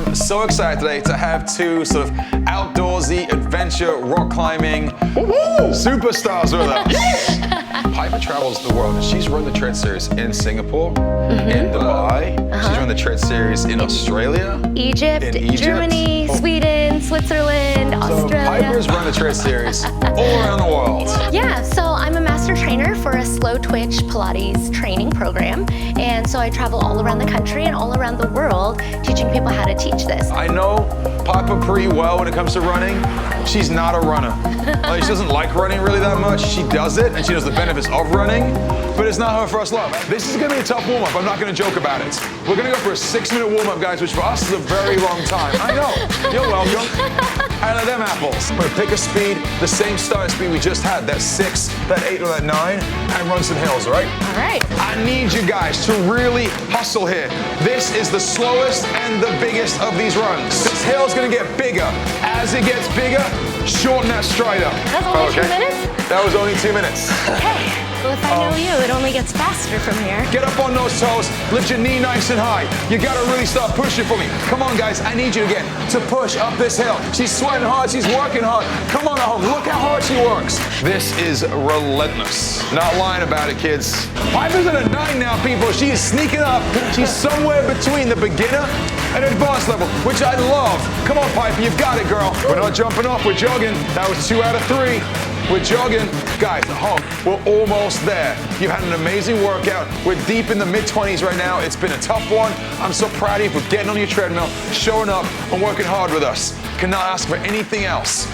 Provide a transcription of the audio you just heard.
I'm so excited today to have two sort of outdoorsy, adventure, rock climbing superstars with us. Piper travels the world, and she's run the tread series in Singapore, in Dubai. She's run the tread series in Australia, Egypt, Egypt. Germany, Sweden, Switzerland, Australia. Piper's run the tread series all around the world. Yeah, so I'm a master trainer for a slow twitch Pilates training program. And so I travel all around the country and all around the world teaching people how to teach this. I know Piper pretty well when it comes to running. She's not a runner. Like, she doesn't like running really that much. She does it, and she knows the benefits of running, but it's not her first love. This is gonna be a tough warm-up. I'm not gonna joke about it. We're gonna go for a 6-minute warm-up, guys, which for us is a very long time. I know, you're welcome. I like them apples. We're gonna pick a speed, the same starting speed we just had, that 6, that 8, or that 9, and run some hills, all right? All right. I need you guys to really hustle here. This is the slowest and the biggest of these runs. This hill's gonna get bigger. As it gets bigger, shorten that stride up. That's only 2 minutes? That was only 2 minutes. Okay. Well, if I know you, it only gets faster from here. Get up on those toes, lift your knee nice and high. You gotta really start pushing for me. Come on, guys, I need you again to push up this hill. She's sweating hard, she's working hard. Come on at home, look how hard she works. This is relentless. Not lying about it, kids. Piper's at a 9 now, people. She is sneaking up. She's somewhere between the beginner and advanced level, which I love. Come on, Piper, you've got it, girl. We're not jumping off, we're jogging. That was 2 out of 3. We're jogging. Guys, at home, we're almost there. You've had an amazing workout. We're deep in the mid-20s right now. It's been a tough one. I'm so proud of you for getting on your treadmill, showing up, and working hard with us. Cannot ask for anything else.